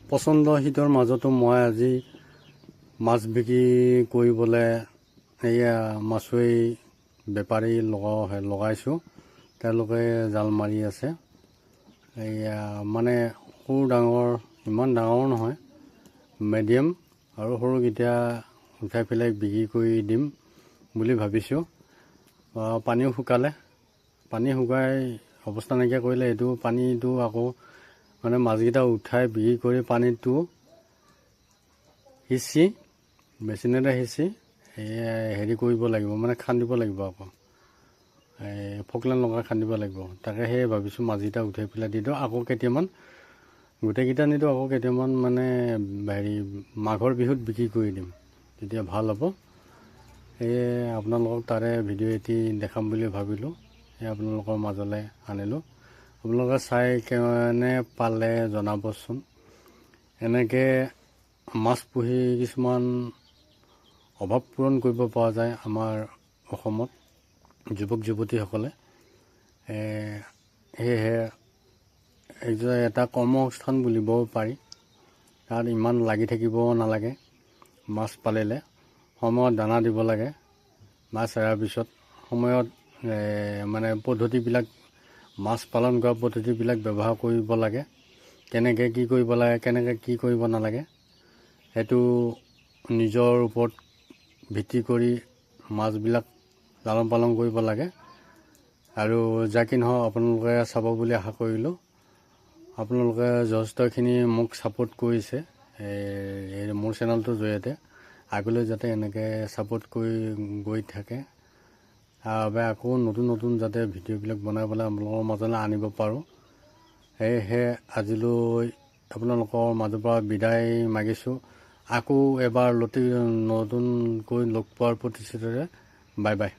প্ৰচণ্ড শীতৰ মাজতো মই আজি মাছ বিক্ৰী কৰিবলৈ এয়া মাছুৱৈ বেপাৰী লগাইছোঁ। তেওঁলোকে জাল মাৰি আছে। এয়া মানে সৰু ডাঙৰ ইমান ডাঙৰ নহয়, মিডিয়াম আৰু সৰুকেইটা উঠাই পেলাই বিক্ৰী কৰি দিম বুলি ভাবিছোঁ। পানীও শুকালে, পানী শুকাই অৱস্থা নাইকিয়া কৰিলে এইটো পানীটো আকৌ মানে মাছকেইটা উঠাই বিক্ৰী কৰি পানীটো সিঁচি মেচিনেৰে সিঁচি হেৰি কৰিব লাগিব, মানে খান্দিব লাগিব, আকৌ ফকলেন লগাই খান্দিব লাগিব। তাকে সেয়ে ভাবিছোঁ মাছকেইটা উঠাই পেলাই দি দিওঁ। আকৌ কেইটামান গোটেইকেইটা নিদিওঁ, আকৌ কেইটামান মানে হেৰি মাঘৰ বিহুত বিক্ৰী কৰি দিম, তেতিয়া ভাল হ'ব। সেয়ে আপোনালোকক তাৰে ভিডিঅ' এটি দেখাম বুলি ভাবিলোঁ, সেয়ে আপোনালোকৰ মাজলৈ আনিলোঁ। আপোনালোকে চাই কেনে পালে জনাবচোন। এনেকৈ মাছ পুহি কিছুমান অভাৱ পূৰণ কৰিব পৰা যায় আমাৰ অসমত যুৱক যুৱতীসকলে। সেয়েহে এটা কৰ্মসংস্থান বুলিব পাৰি। তাত ইমান লাগি থাকিব নালাগে। মাছ পালিলে সময়ত দানা দিব লাগে। মাছ এৰাৰ পিছত সময়ত মানে পদ্ধতিবিলাক, মাছ পালন কৰা পদ্ধতিবিলাক ব্যৱহাৰ কৰিব লাগে। কেনেকৈ কি কৰিব লাগে, কেনেকৈ কি কৰিব নালাগে, সেইটো নিজৰ ওপৰত ভিত্তি কৰি মাছবিলাক লালন পালন কৰিব লাগে। আৰু যাকে নহওক আপোনালোকে চাব বুলি আশা কৰিলোঁ। আপোনালোকে যথেষ্টখিনি মোক ছাপোৰ্ট কৰিছে মোৰ চেনেলটোৰ জৰিয়তে। আগলৈ যাতে এনেকৈ ছাপোৰ্ট কৰি গৈ থাকে, তাৰ বাবে আকৌ নতুন নতুন যাতে ভিডিঅ'বিলাক বনাই পেলাই আপোনালোকৰ মাজলৈ আনিব পাৰোঁ। সেয়েহে আজিলৈ আপোনালোকৰ মাজৰ পৰা বিদায় মাগিছোঁ। আকৌ এবাৰ নতুনকৈ লগ পোৱাৰ প্ৰতিশ্ৰুতিৰে বাই বাই।